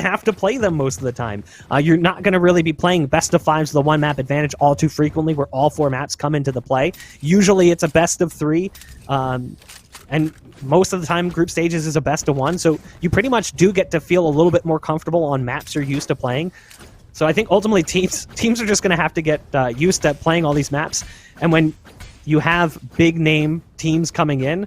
have to play them most of the time. You're not going to really be playing best of fives, the one map advantage, all too frequently, where all 4 maps come into the play. Usually it's a best of 3, and most of the time group stages is a best of 1, so you pretty much do get to feel a little bit more comfortable on maps you're used to playing. So I think ultimately teams are just going to have to get used to playing all these maps, and when you have big name teams coming in,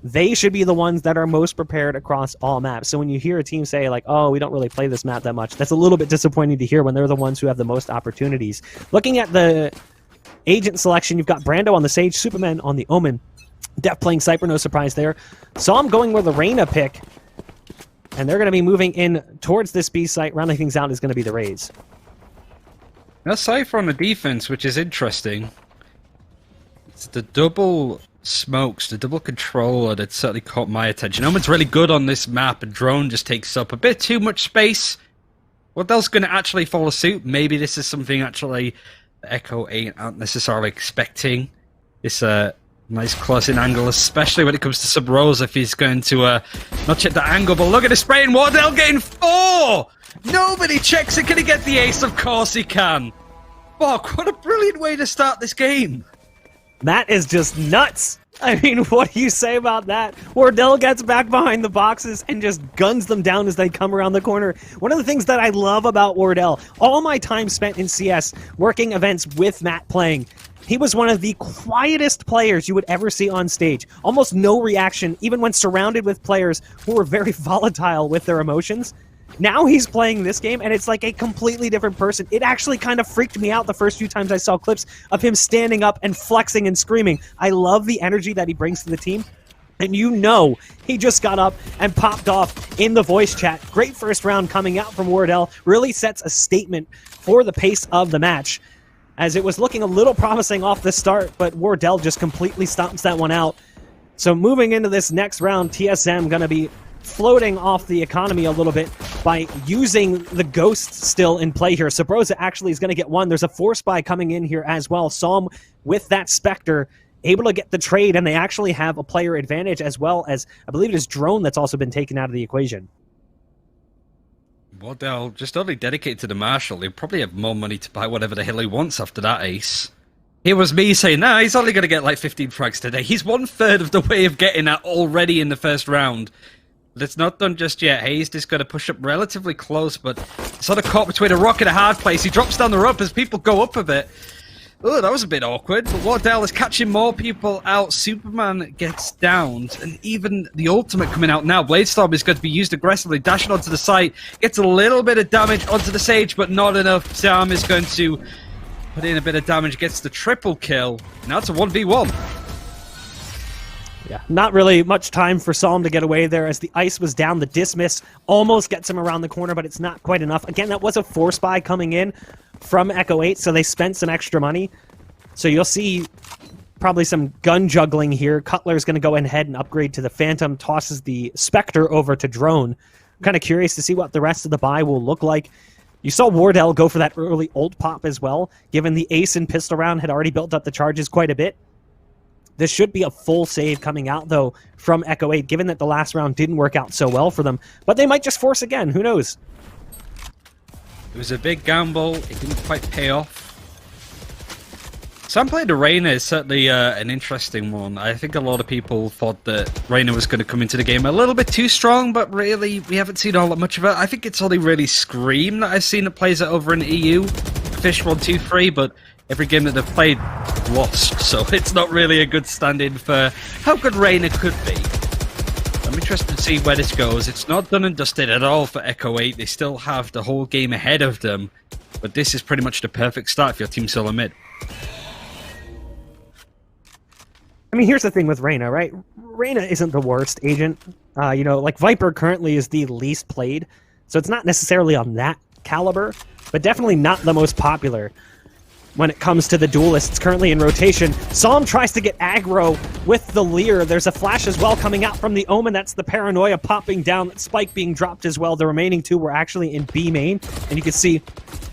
they should be the ones that are most prepared across all maps. So when you hear a team say, like, oh, we don't really play this map that much, that's a little bit disappointing to hear when they're the ones who have the most opportunities. Looking at the agent selection, you've got Brando on the Sage, Supamen on the Omen, Dephh playing Cypher, no surprise there. Psalm going with the Reyna pick, and they're going to be moving in towards this B site. Rounding things out is going to be the Rays. Now Cypher on the defense, which is interesting. It's the double smokes, the double controller that certainly caught my attention. Omen's really good on this map, and Drone just takes up a bit too much space. Wardell's going to actually follow suit. Maybe this is something actually Echo 8 aren't necessarily expecting. It's a nice close-in angle, especially when it comes to Subroza, if he's going to not check the angle. But look at the spray, and Wardell getting 4! Nobody checks it. Can he get the ace? Of course he can. Fuck, what a brilliant way to start this game. That is just nuts. I mean, what do you say about that? Wardell gets back behind the boxes and just guns them down as they come around the corner. One of the things that I love about Wardell, all my time spent in CS, working events with Matt playing, he was one of the quietest players you would ever see on stage. Almost no reaction, even when surrounded with players who were very volatile with their emotions. Now he's playing this game, and it's like a completely different person. It actually kind of freaked me out the first few times I saw clips of him standing up and flexing and screaming. I love the energy that he brings to the team. And you know he just got up and popped off in the voice chat. Great first round coming out from Wardell. Really sets a statement for the pace of the match, as it was looking a little promising off the start, but Wardell just completely stomps that one out. So moving into this next round, TSM going to be floating off the economy a little bit by using the Ghost still in play here. Subroza actually is going to get 1. There's a Force Spy coming in here as well. Psalm with that Spectre able to get the trade, and they actually have a player advantage, as well as, I believe it is Drone that's also been taken out of the equation. Wardell just only dedicated to the Marshal. He'll probably have more money to buy whatever the hell he wants after that ace. Here was me saying, nah, he's only going to get like 15 frags today. He's 1/3 of the way of getting that already in the first round. But it's not done just yet. Hazed is going to push up relatively close, but sort of caught between a rock and a hard place. He drops down the rope as people go up a bit. Oh, that was a bit awkward, but Wardell is catching more people out. Supamen gets downed, and even the ultimate coming out now. Bladestorm is going to be used aggressively, dashing onto the site. Gets a little bit of damage onto the Sage, but not enough. Sam is going to put in a bit of damage, gets the triple kill. Now it's a 1v1. Yeah, not really much time for Psalm to get away there as the ice was down. The dismiss almost gets him around the corner, but it's not quite enough. Again, that was a Force Spy coming in from Echo 8, so they spent some extra money. So you'll see probably some gun juggling here. Cutler's going to go ahead and upgrade to the Phantom, tosses the Spectre over to Drone. I'm kind of curious to see what the rest of the buy will look like. You saw Wardell go for that early ult pop as well, given the ace and pistol round had already built up the charges quite a bit. This should be a full save coming out, though, from Echo 8, given that the last round didn't work out so well for them. But they might just force again. Who knows? It was a big gamble. It didn't quite pay off. Sam playing the Reyna is certainly an interesting one. I think a lot of people thought that Reyna was going to come into the game a little bit too strong, but really, we haven't seen all that much of it. I think it's only really Scream that I've seen that plays it over in the EU. Fish 1, 2, 3, but every game that they've played lost, so it's not really a good stand-in for how good Reyna could be. I'm interested to see where this goes. It's not done and dusted at all for Echo 8. They still have the whole game ahead of them, but this is pretty much the perfect start for your team solo mid. I mean, here's the thing with Reyna, right? Reyna isn't the worst agent. You know, like Viper currently is the least played, so it's not necessarily on that caliber, but definitely not the most popular when it comes to the duelists currently in rotation. Psalm tries to get aggro with the Leer. There's a flash as well coming out from the Omen. That's the Paranoia popping down. Spike being dropped as well. The remaining 2 were actually in B main, and you can see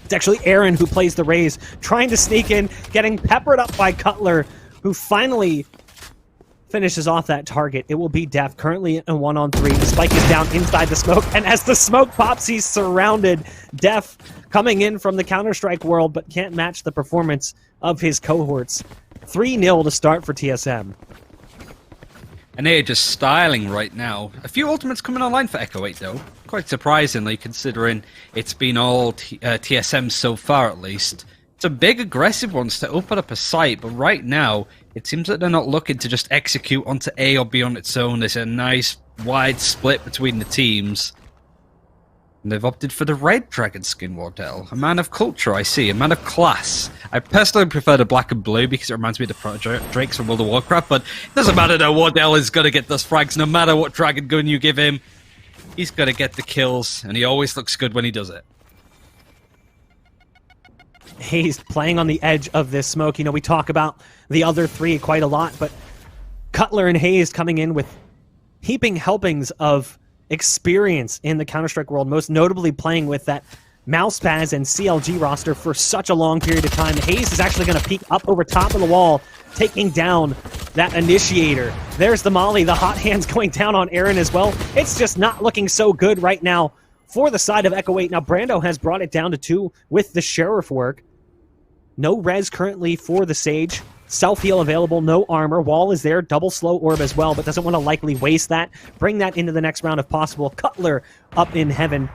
it's actually Ayrin who plays the Raze, trying to sneak in, getting peppered up by Cutler, who finally finishes off that target, it will be Dephh, currently in a 1-on-3. The spike is down inside the smoke, and as the smoke pops, he's surrounded. Dephh coming in from the Counter-Strike world, but can't match the performance of his cohorts. 3-0 to start for TSM. And they're just styling right now. A few ultimates coming online for Echo 8, though. Quite surprisingly, considering it's been all TSM so far, at least. Some big aggressive ones to open up a site, but right now, it seems that they're not looking to just execute onto A or B on its own. There's a nice wide split between the teams. And they've opted for the red dragon skin, Wardell. A man of culture, I see. A man of class. I personally prefer the black and blue because it reminds me of the Proto Drakes from World of Warcraft, but it doesn't matter though. Wardell is going to get those frags no matter what dragon gun you give him. He's going to get the kills, and he always looks good when he does it. He's playing on the edge of this smoke. You know, we talk about the other three quite a lot, but Cutler and Hazed coming in with heaping helpings of experience in the Counter-Strike world, most notably playing with that Mousepaz and CLG roster for such a long period of time. Hazed is actually going to peek up over top of the wall, taking down that initiator. There's the molly, the hot hands going down on Ayrin as well. It's just not looking so good right now for the side of Echo 8. Now, Brando has brought it down to 2 with the Sheriff work. No res currently for the Sage. Self-heal available, no armor. Wall is there, double slow orb as well, but doesn't want to likely waste that. Bring that into the next round if possible. Cutler up in heaven,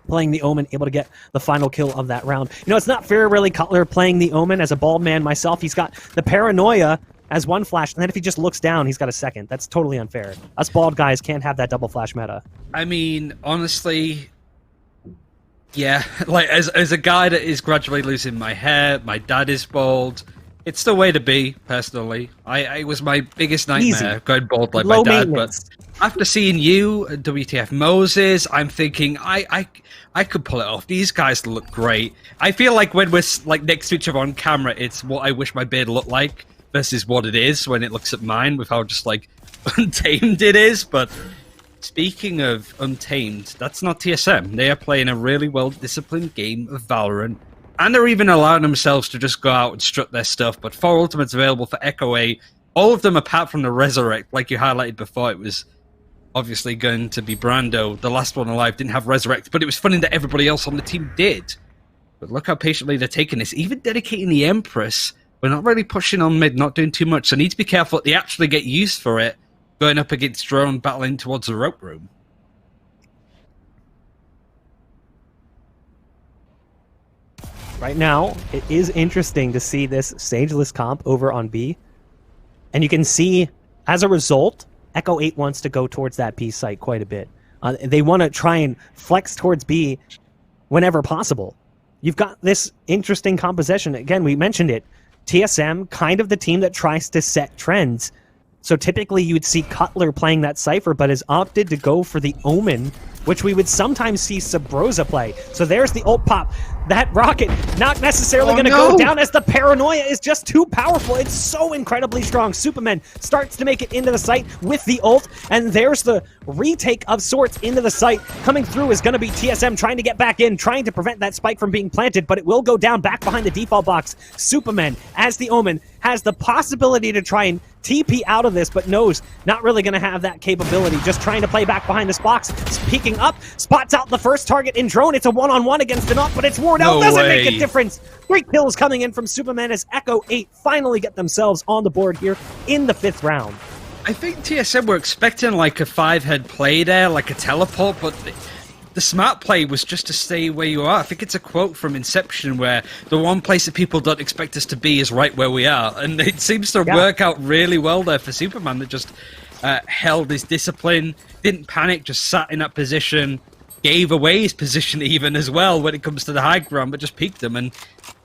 playing the Omen, able to get the final kill of that round. You know, it's not fair, really, Cutler playing the Omen as a bald man myself. He's got the paranoia as one flash, and then if he just looks down, he's got a second. That's totally unfair. Us bald guys can't have that double flash meta. I mean, honestly, yeah, like as a guy that is gradually losing my hair, my dad is bald. It's the way to be, personally. It was my biggest nightmare, going bald like Low my dad. maintenance. But after seeing you, WTF Moses, I'm thinking I could pull it off. These guys look great. I feel like when we're like next to each other on camera, it's what I wish my beard looked like versus what it is when it looks at mine, with how just like untamed it is. But speaking of untamed, that's not TSM. They are playing a really well-disciplined game of Valorant. And they're even allowing themselves to just go out and strut their stuff. But 4 ultimates available for Echo 8. All of them, apart from the Resurrect, like you highlighted before, it was obviously going to be Brando. The last one alive didn't have Resurrect, but it was funny that everybody else on the team did. But look how patiently they're taking this. Even dedicating the Empress. We're not really pushing on mid, not doing too much. So need to be careful that they actually get used for it, going up against Drone, battling towards the rope room. Right now, it is interesting to see this Sageless comp over on B. And you can see, as a result, Echo 8 wants to go towards that B site quite a bit. They want to try and flex towards B whenever possible. You've got this interesting composition. Again, we mentioned it. TSM, kind of the team that tries to set trends. So typically you'd see Cutler playing that Cypher, but has opted to go for the Omen, which we would sometimes see Subroza play. So there's the ult pop. That rocket not necessarily going to go down as the paranoia is just too powerful. It's so incredibly strong. Supamen starts to make it into the site with the ult, and there's the retake of sorts into the site. Coming through is going to be TSM trying to get back in, trying to prevent that spike from being planted, but it will go down back behind the default box. Supamen, as the Omen, has the possibility to try and TP out of this, but knows not really going to have that capability. Just trying to play back behind this box. Peeking up, spots out the first target in Drone. It's a one-on-one against an up, but it's Wardell. Doesn't make a difference. 3 kills coming in from Supamen as Echo 8 finally get themselves on the board here in the 5th round. I think TSM were expecting like a 5-head play there, like a teleport, but the smart play was just to stay where you are. I think it's a quote from Inception where the one place that people don't expect us to be is right where we are. And it seems to work out really well there for Supamen, that just held his discipline, didn't panic, just sat in that position, gave away his position even as well when it comes to the high ground, but just peeked them. And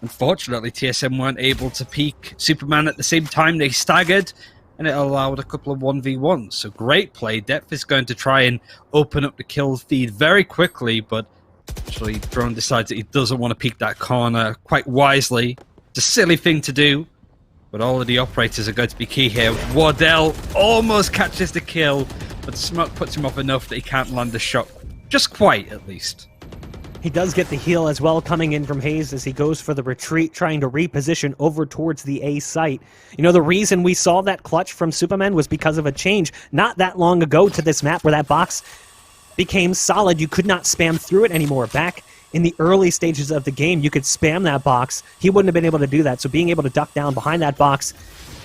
unfortunately, TSM weren't able to peek Supamen at the same time. They staggered, and it allowed a couple of 1v1s. So great play. Dephh is going to try and open up the kill feed very quickly, but actually Drone decides that he doesn't want to peek that corner quite wisely. It's a silly thing to do, but all of the operators are going to be key here. Wardell almost catches the kill, but smoke puts him off enough that he can't land the shot. Just quite, at least. He does get the heal as well coming in from Hazed as he goes for the retreat, trying to reposition over towards the A site. You know, the reason we saw that clutch from Supamen was because of a change not that long ago to this map where that box became solid. You could not spam through it anymore. Back in the early stages of the game, you could spam that box. He wouldn't have been able to do that, so being able to duck down behind that box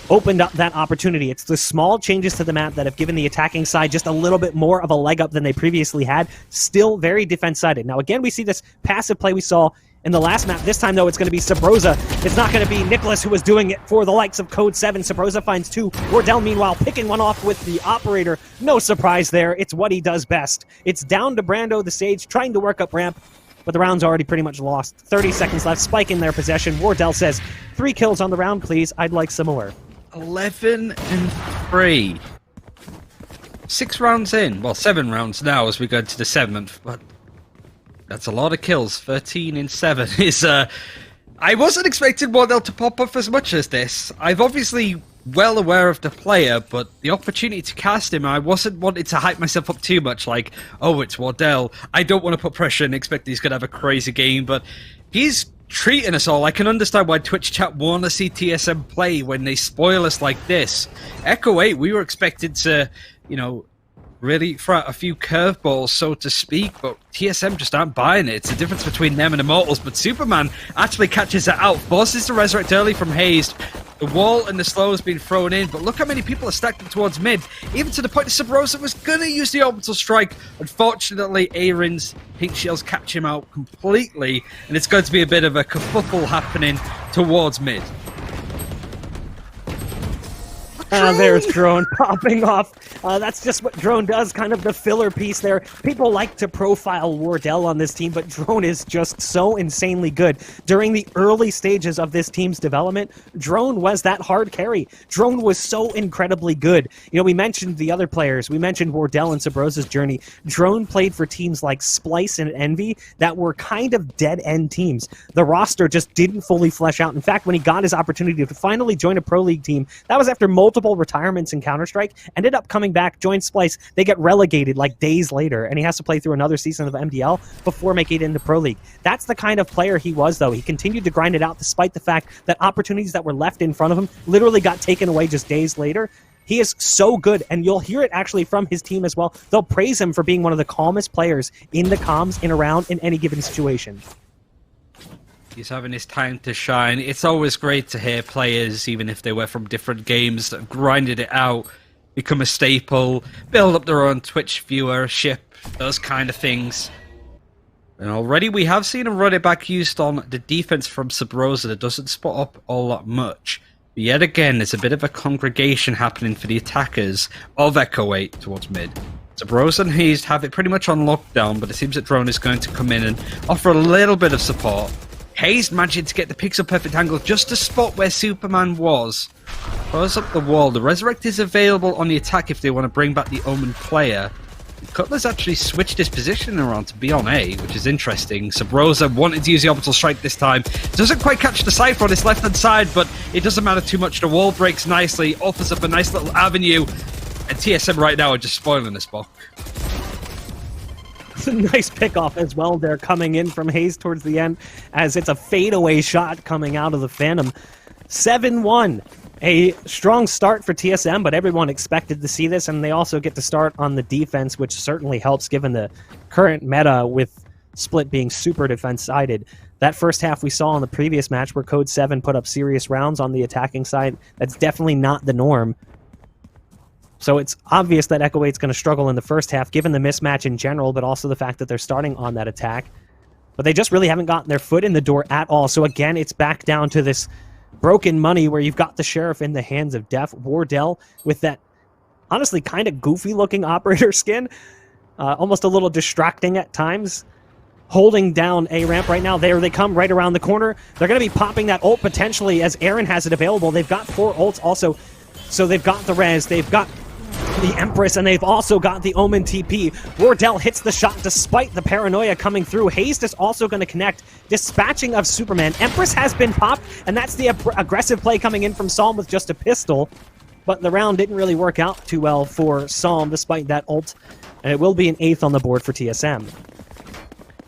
opened up that opportunity. It's the small changes to the map that have given the attacking side just a little bit more of a leg up than they previously had. Still very defense-sided. Now again, we see this passive play we saw in the last map. This time, though, it's going to be Subroza. It's not going to be Nicholas who was doing it for the likes of Code 7. Subroza finds two. Wardell, meanwhile, picking one off with the operator. No surprise there. It's what he does best. It's down to Brando, the Sage, trying to work up ramp, but the round's already pretty much lost. 30 seconds left. Spike in their possession. Wardell says, 3 kills on the round, please. I'd like some more. 11-3. 6 rounds in. Well, 7 rounds now as we go into the 7th, but that's a lot of kills. 13-7 is, I wasn't expecting Wardell to pop off as much as this. I've obviously well aware of the player, but the opportunity to cast him, I wasn't wanting to hype myself up too much, like, oh, it's Wardell. I don't want to put pressure and expect he's going to have a crazy game, but he's treating us all. I can understand why Twitch chat want to see TSM play when they spoil us like this. Echo 8, we were expected to, you know, really throw out a few curveballs, so to speak, but TSM just aren't buying it. It's the difference between them and Immortals, but Supamen actually catches it out, forces the resurrect early from Hazed. The wall and the slow has been thrown in, but look how many people are stacked up towards mid, even to the point that Subroza was going to use the orbital strike. Unfortunately, Ayrin's pink shields catch him out completely, and it's going to be a bit of a kerfuffle happening towards mid. There's Drone popping off. That's just what Drone does, kind of the filler piece there. People like to profile Wardell on this team, but Drone is just so insanely good. During the early stages of this team's development, Drone was that hard carry. Drone was so incredibly good. You know, we mentioned the other players. We mentioned Wardell and Subroza's journey. Drone played for teams like Splice and Envy that were kind of dead-end teams. The roster just didn't fully flesh out. In fact, when he got his opportunity to finally join a Pro League team, that was after multiple retirements in Counter-Strike, ended up coming back, joined Splice. They get relegated like days later, and he has to play through another season of MDL before making it into Pro League. That's the kind of player he was, though. He continued to grind it out despite the fact that opportunities that were left in front of him literally got taken away just days later. He is so good, and you'll hear it actually from his team as well. They'll praise him for being one of the calmest players in the comms, in a round, in any given situation. He's having his time to shine. It's always great to hear players, even if they were from different games, that have grinded it out, become a staple, build up their own Twitch viewership, those kind of things. And already we have seen a run it back used on the defense from Subroza that doesn't spot up all that much. But yet again, there's a bit of a congregation happening for the attackers of Echo 8 towards mid. Subroza and Hazed have it pretty much on lockdown, but it seems that Drone is going to come in and offer a little bit of support. Hazed managed to get the pixel perfect angle just to spot where Supamen was. Throws up the wall. The resurrect is available on the attack if they want to bring back the Omen player. Cutler's actually switched his position around to be on A, which is interesting. Subroza wanted to use the orbital strike this time. Doesn't quite catch the Cypher on his left-hand side, but it doesn't matter too much. The wall breaks nicely, offers up a nice little avenue, and TSM right now are just spoiling this ball. It's a nice pickoff as well there coming in from Hazed towards the end, as it's a fadeaway shot coming out of the Phantom. 7-1. A strong start for TSM, but everyone expected to see this, and they also get to start on the defense, which certainly helps given the current meta with Split being super defense-sided. That first half we saw in the previous match where Code 7 put up serious rounds on the attacking side. That's definitely not the norm. So it's obvious that Echo 8's going to struggle in the first half, given the mismatch in general, but also the fact that they're starting on that attack. But they just really haven't gotten their foot in the door at all. So again, it's back down to this broken money where you've got the Sheriff in the hands of Dephh. Wardell with that, honestly, kind of goofy-looking operator skin. Almost a little distracting at times. Holding down A ramp right now. There they come right around the corner. They're going to be popping that ult potentially as Ayrin has it available. They've got 4 ults also. So they've got the res. They've got the Empress, and they've also got the Omen TP. Wardell hits the shot despite the paranoia coming through. Hazed is also going to connect. Dispatching of Supamen. Empress has been popped, and that's the aggressive play coming in from Psalm with just a pistol. But the round didn't really work out too well for Psalm despite that ult, and it will be an 8th on the board for TSM.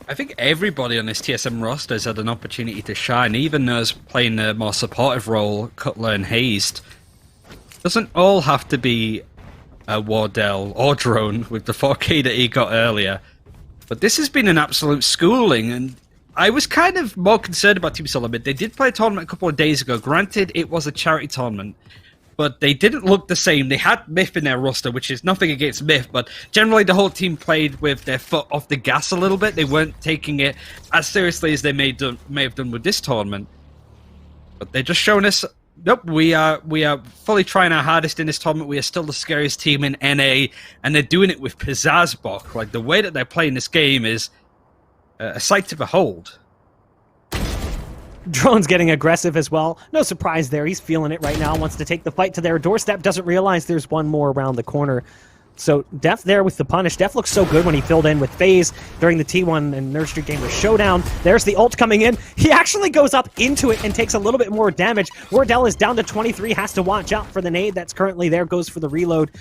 I think everybody on this TSM roster has had an opportunity to shine, even those playing a more supportive role, Cutler and Hazed. Doesn't all have to be a Wardell or Drone with the 4k that he got earlier. But this has been an absolute schooling, and I was kind of more concerned about Team Supamen. They did play a tournament a couple of days ago. Granted, it was a charity tournament, but they didn't look the same. They had Myth in their roster, which is nothing against Myth, but generally the whole team played with their foot off the gas a little bit. They weren't taking it as seriously as they may have done with this tournament. But they're just showing us, nope, we are fully trying our hardest in this tournament. We are still the scariest team in NA, and they're doing it with pizzazz, Bok. Like, the way that they're playing this game is a sight to behold. Drone's getting aggressive as well. No surprise there. He's feeling it right now. Wants to take the fight to their doorstep. Doesn't realize there's one more around the corner. So Dephh there with the punish. Dephh looks so good when he filled in with FaZe during the T1 and Nerve Street Gamer showdown. There's the ult coming in. He actually goes up into it and takes a little bit more damage. Wardell is down to 23. Has to watch out for the nade that's currently there. Goes for the reload.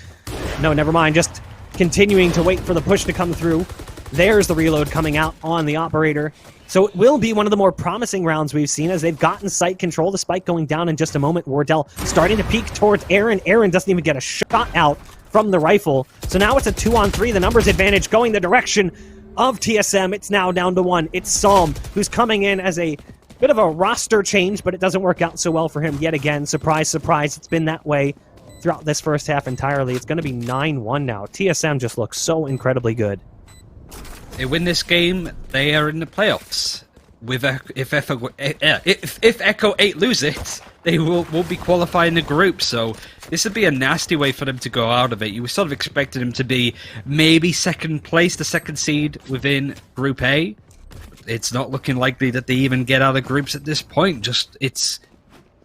No, never mind. Just continuing to wait for the push to come through. There's the reload coming out on the operator. So it will be one of the more promising rounds we've seen as they've gotten site control. The spike going down in just a moment. Wardell starting to peek towards Ayrin. Ayrin doesn't even get a shot out from the rifle. So now it's a 2-on-3. The numbers advantage going the direction of TSM. It's now down to 1. It's Psalm who's coming in as a bit of a roster change, but it doesn't work out so well for him yet again. Surprise, surprise. It's been that way throughout this first half entirely. It's going to be 9-1 now. TSM just looks so incredibly good. They win this game, they are in the playoffs. With if Echo 8 lose it, they will be qualifying the group. So this would be a nasty way for them to go out of it. You were sort of expecting them to be maybe second place, the second seed within Group A. It's not looking likely that they even get out of groups at this point. Just, it's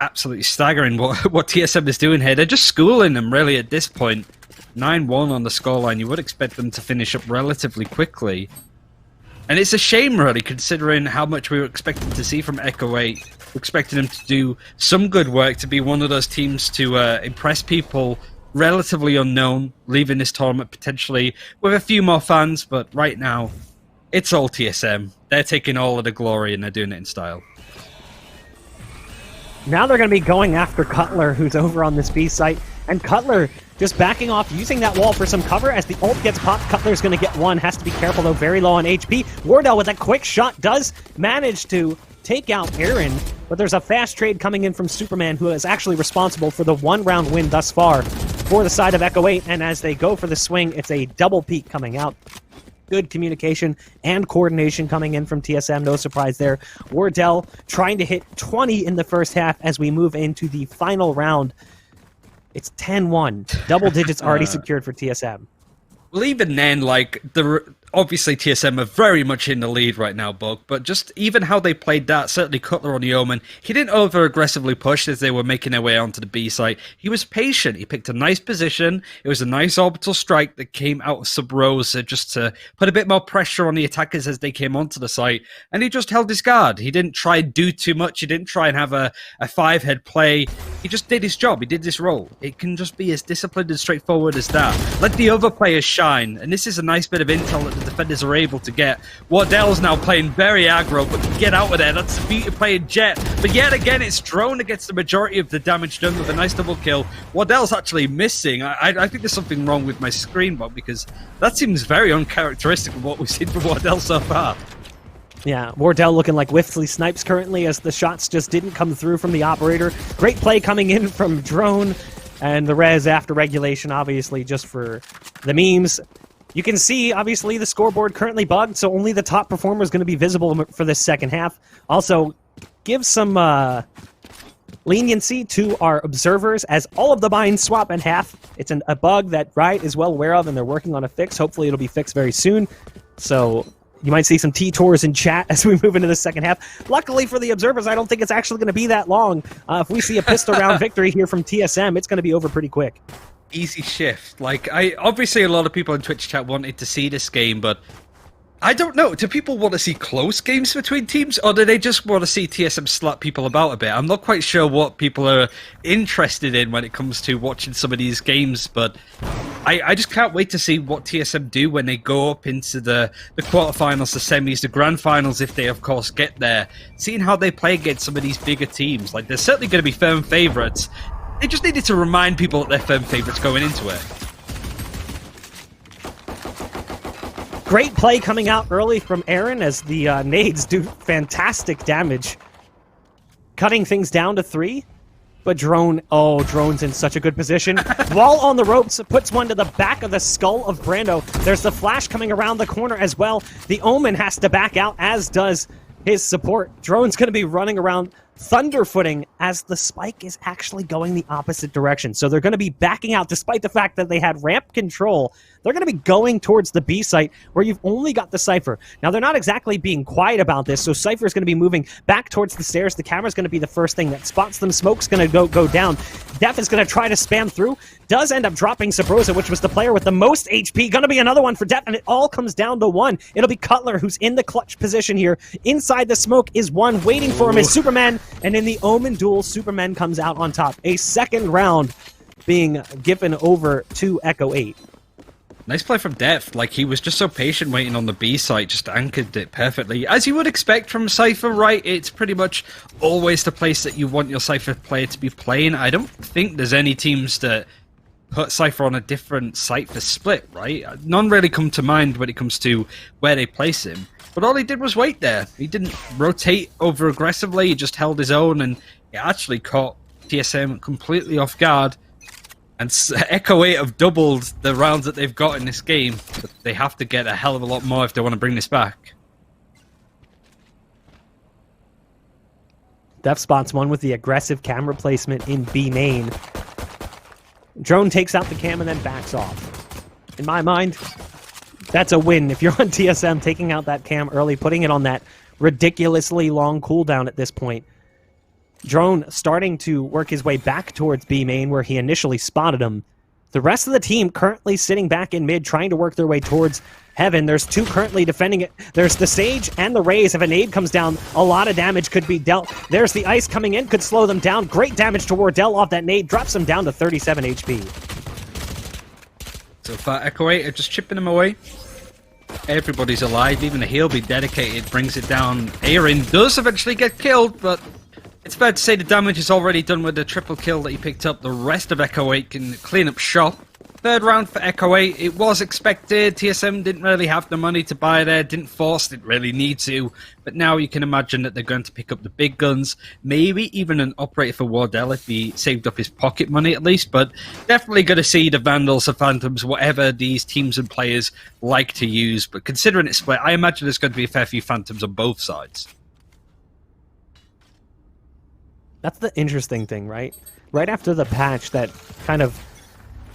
absolutely staggering what TSM is doing here. They're just schooling them really at this point. 9-1 on the scoreline. You would expect them to finish up relatively quickly. And it's a shame, really, considering how much we were expecting to see from Echo 8. We're expecting them to do some good work, to be one of those teams to impress people relatively unknown, leaving this tournament potentially with a few more fans. But right now, it's all TSM. They're taking all of the glory, and they're doing it in style. Now they're going to be going after Cutler, who's over on this B site. And Cutler just backing off, using that wall for some cover. As the ult gets popped, Cutler's going to get one. Has to be careful, though. Very low on HP. Wardell with a quick shot does manage to take out Ayrin. But there's a fast trade coming in from Supamen, who is actually responsible for the one-round win thus far for the side of Echo 8. And as they go for the swing, it's a double peek coming out. Good communication and coordination coming in from TSM. No surprise there. Wardell trying to hit 20 in the first half as we move into the final round. It's 10-1. Double digits already secured for TSM. Well, even then, like, obviously TSM are very much in the lead right now, Bug, but just even how they played that, certainly Cutler on the Omen, he didn't over-aggressively push as they were making their way onto the B site. He was patient. He picked a nice position. It was a nice orbital strike that came out of Subroza just to put a bit more pressure on the attackers as they came onto the site, and he just held his guard. He didn't try and do too much. He didn't try and have a five-head play. He just did his job. He did his role. It can just be as disciplined and straightforward as that. Let the other players shine, and this is a nice bit of intel that the defenders are able to get. Wardell's now playing very aggro, but get out of there. That's the beauty of playing Jet. But yet again, it's Drone that gets the majority of the damage done with a nice double kill. Wardell's actually missing. I think there's something wrong with my screen, Bob, because that seems very uncharacteristic of what we've seen from Wardell so far. Yeah, Wardell looking like Whiffly snipes currently as the shots just didn't come through from the operator. Great play coming in from Drone, and the res after regulation, obviously, just for the memes. You can see, obviously, the scoreboard currently bugged, so only the top performer is going to be visible for this second half. Also, give some leniency to our observers, as all of the binds swap in half. It's a bug that Riot is well aware of, and they're working on a fix. Hopefully, it'll be fixed very soon. So you might see some T-tours in chat as we move into the second half. Luckily for the observers, I don't think it's actually going to be that long. If we see a pistol round victory here from TSM, it's going to be over pretty quick. Easy shift. Like, obviously a lot of people in Twitch chat wanted to see this game, but I don't know. Do people want to see close games between teams, or do they just want to see TSM slap people about a bit? I'm not quite sure what people are interested in when it comes to watching some of these games, but I just can't wait to see what TSM do when they go up into the quarterfinals, the semis, the grand finals, if they, of course, get there. Seeing how they play against some of these bigger teams. Like, they're certainly going to be firm favourites. They just needed to remind people that they're firm favourites going into it. Great play coming out early from Ayrin as the nades do fantastic damage. Cutting things down to 3. But Drone's in such a good position. Wall on the ropes, puts one to the back of the skull of Brando. There's the flash coming around the corner as well. The Omen has to back out, as does his support. Drone's going to be running around thunderfooting as the spike is actually going the opposite direction. So they're going to be backing out despite the fact that they had ramp control. They're going to be going towards the B site where you've only got the Cypher. Now, they're not exactly being quiet about this, so Cypher is going to be moving back towards the stairs. The camera's going to be the first thing that spots them. Smoke's going to go down. Dephh is going to try to spam through. Does end up dropping Subroza, which was the player with the most HP. Going to be another one for Dephh, and it all comes down to one. It'll be Cutler who's in the clutch position here. Inside the smoke is one. Waiting for him is Supamen, and in the Omen duel, Supamen comes out on top. A second round being given over to Echo 8. Nice play from Dephh. Like, he was just so patient waiting on the B site, just anchored it perfectly. As you would expect from Cypher, right? It's pretty much always the place that you want your Cypher player to be playing. I don't think there's any teams that put Cypher on a different site for split, right? None really come to mind when it comes to where they place him. But all he did was wait there. He didn't rotate over aggressively, he just held his own, and it actually caught TSM completely off guard. And Echo 8 have doubled the rounds that they've got in this game, but they have to get a hell of a lot more if they want to bring this back. Dephh spots one with the aggressive camera placement in B main. Drone takes out the cam and then backs off. In my mind, that's a win. If you're on TSM, taking out that cam early, putting it on that ridiculously long cooldown at this point. Drone starting to work his way back towards B main where he initially spotted him. The rest of the team currently sitting back in mid, trying to work their way towards heaven. There's 2 currently defending it. There's the Sage and the Raze. If a nade comes down, a lot of damage could be dealt. There's the Ice coming in, could slow them down. Great damage to Wardell off that nade, drops him down to 37 HP. So far, Echo 8 are just chipping him away. Everybody's alive, even the heal be dedicated, brings it down. Ayrin does eventually get killed, but it's fair to say the damage is already done with the triple kill that he picked up. The rest of Echo 8 can clean up shop. Third round for Echo 8. It was expected. TSM didn't really have the money to buy there. Didn't force. Didn't really need to. But now you can imagine that they're going to pick up the big guns. Maybe even an operator for Wardell if he saved up his pocket money at least. But definitely going to see the Vandals, the Phantoms, whatever these teams and players like to use. But considering it's split, I imagine there's going to be a fair few Phantoms on both sides. That's the interesting thing, right? Right after the patch that kind of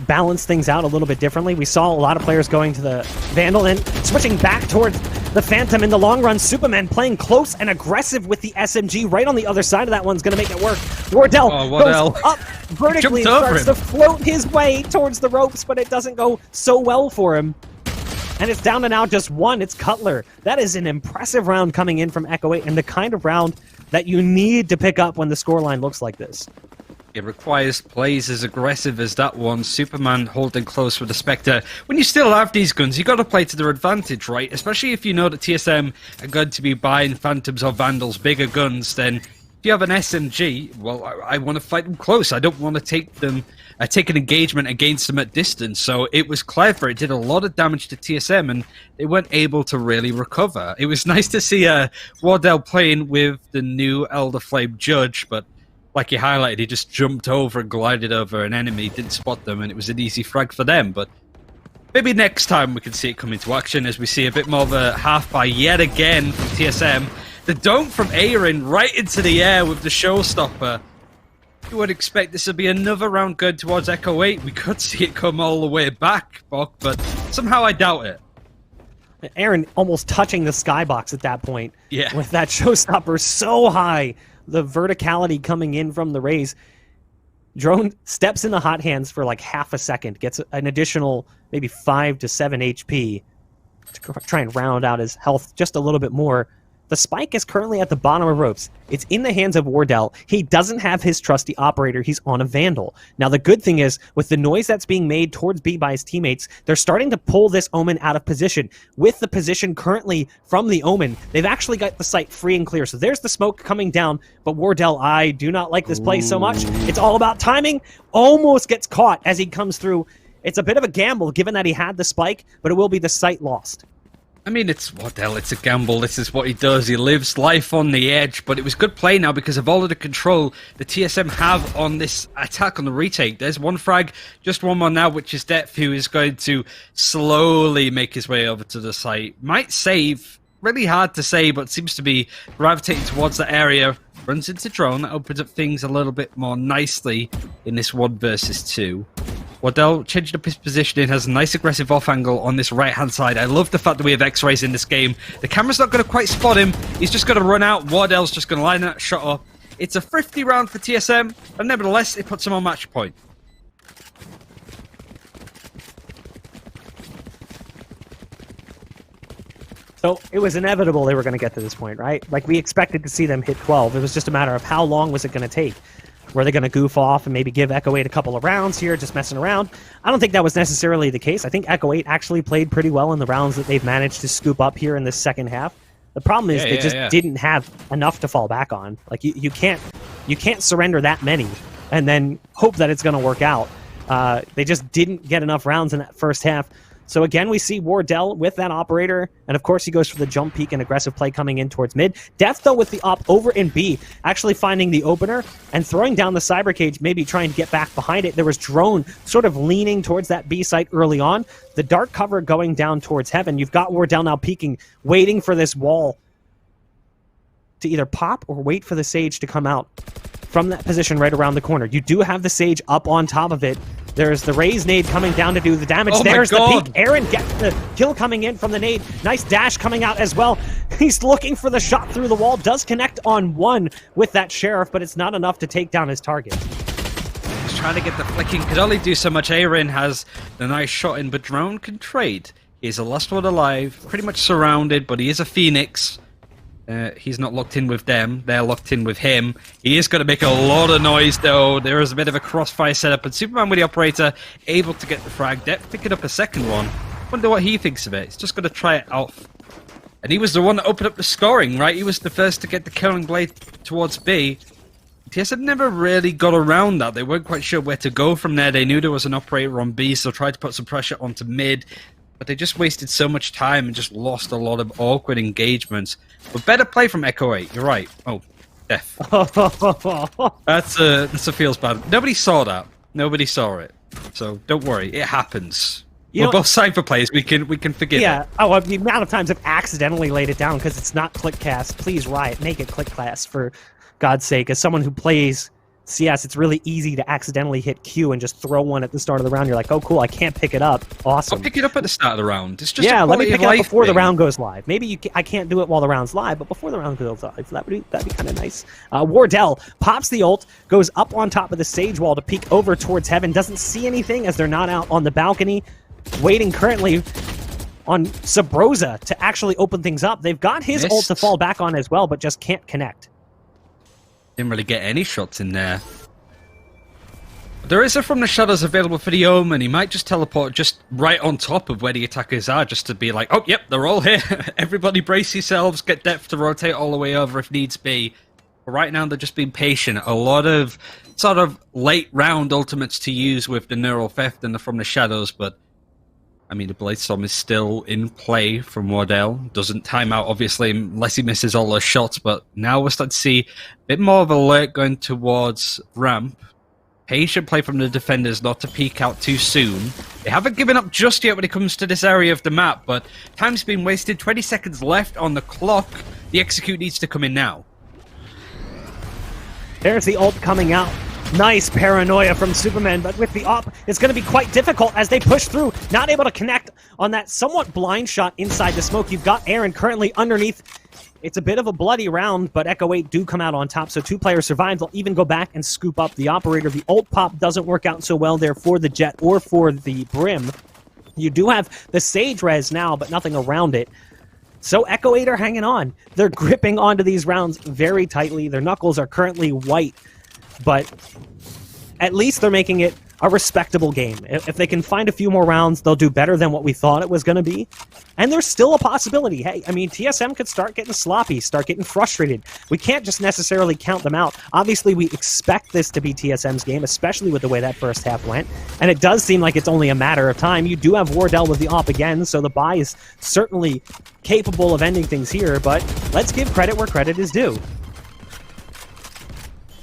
balanced things out a little bit differently, we saw a lot of players going to the Vandal and switching back towards the Phantom in the long run. Supamen playing close and aggressive with the SMG right on the other side of that one's going to make it work. Wardell goes up vertically and starts to float his way towards the ropes, but it doesn't go so well for him. And it's down to now just one. It's Cutler. That is an impressive round coming in from Echo 8 and the kind of round that you need to pick up when the scoreline looks like this. It requires plays as aggressive as that one. Supamen holding close with the Spectre. When you still have these guns, you got to play to their advantage, right? Especially if you know that TSM are going to be buying Phantoms or Vandals, bigger guns, then if you have an SMG, well, I want to fight them close. I don't want to take an engagement against them at distance. So it was clever. It did a lot of damage to TSM, and they weren't able to really recover. It was nice to see Wardell playing with the new Elder Flame Judge, but like you highlighted, he just jumped over and glided over an enemy, didn't spot them, and it was an easy frag for them. But maybe next time we can see it come into action as we see a bit more of a half-buy yet again from TSM. The dunk from Ayrin right into the air with the showstopper. You would expect this to be another round going towards Echo 8. We could see it come all the way back, Bok, but somehow I doubt it. Ayrin almost touching the skybox at that point. Yeah. With that showstopper so high. The verticality coming in from the Raze. Drone steps in the hot hands for like half a second, gets an additional maybe 5 to 7 HP, to try and round out his health just a little bit more. The spike is currently at the bottom of ropes. It's in the hands of Wardell. He doesn't have his trusty operator. He's on a Vandal. Now, the good thing is, with the noise that's being made towards B by his teammates, they're starting to pull this Omen out of position. With the position currently from the Omen, they've actually got the site free and clear. So there's the smoke coming down, but Wardell, I do not like this play so much. It's all about timing. Almost gets caught as he comes through. It's a bit of a gamble, given that he had the spike, but it will be the site lost. I mean, it's Wardell, it's a gamble, this is what he does, he lives life on the edge, but it was good play now because of all of the control the TSM have on this attack on the retake. There's one frag, just one more now, which is Dephh, who is going to slowly make his way over to the site. Might save, really hard to say, but seems to be gravitating towards that area. Runs into drone, that opens up things a little bit more nicely in this 1 versus 2. Wardell changing up his positioning, has a nice aggressive off angle on this right-hand side. I love the fact that we have X-rays in this game. The camera's not going to quite spot him. He's just going to run out. Wardell's just going to line that shot up. It's a 50 round for TSM, but nevertheless, it puts him on match point. So it was inevitable they were going to get to this point, right? Like, we expected to see them hit 12. It was just a matter of how long was it going to take. Were they going to goof off and maybe give Echo 8 a couple of rounds here, just messing around? I don't think that was necessarily the case. I think Echo 8 actually played pretty well in the rounds that they've managed to scoop up here in this second half. The problem is they just didn't have enough to fall back on. Like, you can't surrender that many and then hope that it's going to work out. They just didn't get enough rounds in that first half. So again, we see Wardell with that operator, and of course he goes for the jump peek and aggressive play coming in towards mid. Dephh, though, with the op over in B, actually finding the opener and throwing down the cyber cage, maybe trying to get back behind it. There was drone sort of leaning towards that B site early on. The dark cover going down towards heaven. You've got Wardell now peeking, waiting for this wall to either pop or wait for the Sage to come out from that position right around the corner. You do have the Sage up on top of it. There's the Raze nade coming down to do the damage. Oh, there's the peek. Ayrin gets the kill coming in from the nade. Nice dash coming out as well. He's looking for the shot through the wall. Does connect on one with that Sheriff, but it's not enough to take down his target. He's trying to get the flicking. Could only do so much. Ayrin has the nice shot in, but drone can trade. He's the last one alive. Pretty much surrounded, but he is a Phoenix. He's not locked in with them. They're locked in with him. He is going to make a lot of noise, though. There is a bit of a crossfire setup, and Supamen with the operator able to get the frag. Dephh picking up a second one. Wonder what he thinks of it. He's just going to try it out. And he was the one that opened up the scoring, right? He was the first to get the killing blade towards B. TSM never really got around that. They weren't quite sure where to go from there. They knew there was an operator on B, so tried to put some pressure onto mid. But they just wasted so much time and just lost a lot of awkward engagements. But better play from Echo 8, you're right. Oh, Dephh. That's a feels bad. Nobody saw that. Nobody saw it. So don't worry, it happens. We're both cypher players, we can forgive it. Yeah, oh, the amount of times I've accidentally laid it down because it's not clickcast. Please, Riot, make it clickcast, for God's sake. As someone who plays CS, it's really easy to accidentally hit Q and just throw one at the start of the round. You're like, oh, cool, I can't pick it up. Awesome. I'll pick it up at the start of the round. It's just let me pick it up before the round goes live. Maybe I can't do it while the round's live, but before the round goes live, that'd be kind of nice. Wardell pops the ult, goes up on top of the Sage wall to peek over towards heaven. Doesn't see anything as they're not out on the balcony. Waiting currently on Subroza to actually open things up. They've got his ult to fall back on as well, but just can't connect. Didn't really get any shots in there. There is a From the Shadows available for the Omen. He might just teleport just right on top of where the attackers are, just to be like, oh, yep, they're all here. Everybody brace yourselves, get Dephh to rotate all the way over if needs be. But right now, they're just being patient. A lot of sort of late round ultimates to use with the Neural Theft and the From the Shadows, but I mean, the Bladestorm is still in play from Wardell. Doesn't time out, obviously, unless he misses all those shots, but now we're starting to see a bit more of a alert going towards ramp. Patient play from the defenders not to peek out too soon. They haven't given up just yet when it comes to this area of the map, but time's been wasted. 20 seconds left on the clock. The execute needs to come in now. There's the ult coming out. Nice paranoia from Supamen, but with the op, it's going to be quite difficult as they push through. Not able to connect on that somewhat blind shot inside the smoke. You've got Ayrin currently underneath. It's a bit of a bloody round, but Echo 8 do come out on top, so 2 players survive. They'll even go back and scoop up the operator. The ult pop doesn't work out so well there for the Jet or for the Brim. You do have the Sage res now, but nothing around it. So Echo 8 are hanging on. They're gripping onto these rounds very tightly. Their knuckles are currently white, but at least they're making it a respectable game. If they can find a few more rounds, they'll do better than what we thought it was going to be. And there's still a possibility. Hey, I mean, TSM could start getting sloppy, start getting frustrated. We can't just necessarily count them out. Obviously, we expect this to be TSM's game, especially with the way that first half went. And it does seem like it's only a matter of time. You do have Wardell with the op again, so the buy is certainly capable of ending things here, but let's give credit where credit is due.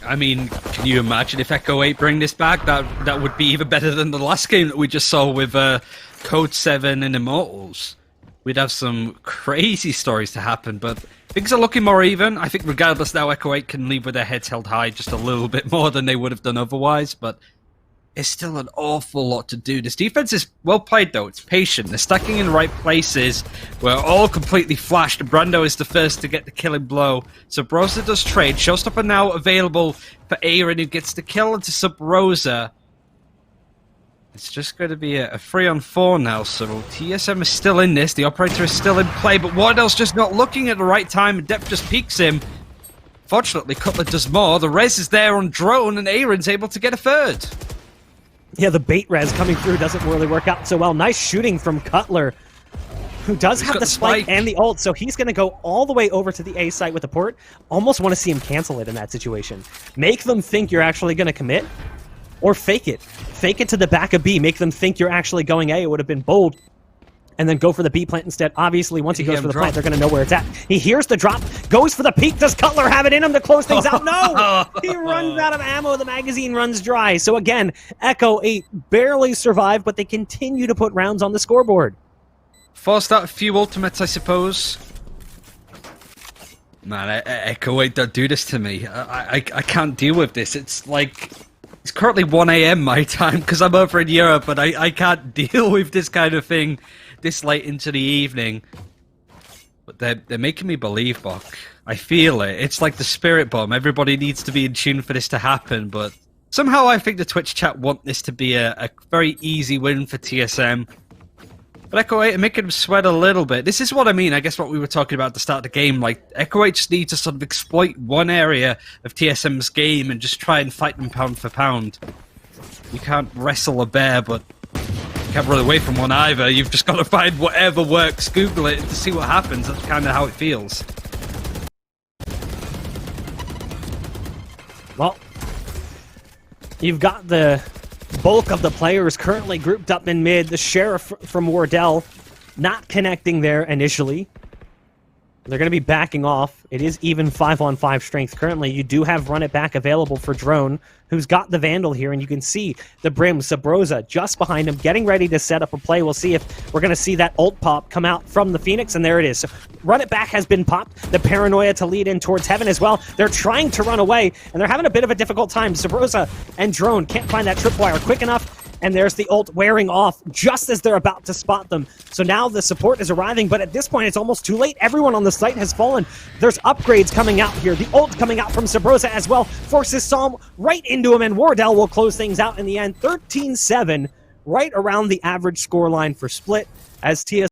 I mean, can you imagine if Echo 8 bring this back? That would be even better than the last game that we just saw with Code 7 and Immortals. We'd have some crazy stories to happen, but things are looking more even. I think regardless now, Echo 8 can leave with their heads held high just a little bit more than they would have done otherwise, but it's still an awful lot to do. This defense is well played, though. It's patient. They're stacking in the right places. We're all completely flashed. Brando is the first to get the killing blow. Subroza does trade. Showstopper now available for Ayrin, who gets the kill into Subroza. It's just going to be a 3-on-4 now, so TSM is still in this. The operator is still in play, but Wardell's just not looking at the right time, and Dephh just peeks him. Fortunately, Cutler does more. The res is there on drone, and Ayrin's able to get a third. Yeah, the bait res coming through doesn't really work out so well. Nice shooting from Cutler, who does have the spike and the ult, so he's going to go all the way over to the A site with the port. Almost want to see him cancel it in that situation. Make them think you're actually going to commit, or fake it. Fake it to the back of B. Make them think you're actually going A. It would have been bold. And then go for the B plant instead. Obviously, once he goes for the plant, they're going to know where it's at. He hears the drop, goes for the peek. Does Cutler have it in him to close things out? No! He runs out of ammo. The magazine runs dry. So again, Echo 8 barely survived, but they continue to put rounds on the scoreboard. Forced out a few ultimates, I suppose. Man, Echo 8, don't do this to me. I can't deal with this. It's like... It's currently 1 AM my time because I'm over in Europe, but I can't deal with this kind of thing this late into the evening. But they're making me believe, Buck. I feel it. It's like the spirit bomb. Everybody needs to be in tune for this to happen, but somehow I think the Twitch chat want this to be a very easy win for TSM. But Echo 8 are making them sweat a little bit. This is what I mean, I guess what we were talking about at the start of the game. Like, Echo 8 just need to sort of exploit one area of TSM's game and just try and fight them pound for pound. You can't wrestle a bear, but you can't run away from one either. You've just got to find whatever works, Google it, to see what happens. That's kind of how it feels. Well, you've got the bulk of the players currently grouped up in mid. The Sheriff from Wardell not connecting there initially. They're going to be backing off. It is even 5-on-5 strength currently. You do have Run It Back available for Drone, who's got the Vandal here, and you can see the Brim, Subroza, just behind him, getting ready to set up a play. We'll see if we're going to see that ult pop come out from the Phoenix, and there it is. So Run It Back has been popped. The Paranoia to lead in towards Heaven as well. They're trying to run away, and they're having a bit of a difficult time. Subroza and Drone can't find that tripwire quick enough. And there's the ult wearing off just as they're about to spot them. So now the support is arriving, but at this point it's almost too late. Everyone on the site has fallen. There's upgrades coming out here. The ult coming out from Subroza as well forces Psalm right into him, and Wardell will close things out in the end. 13-7, right around the average scoreline for Split, as TSM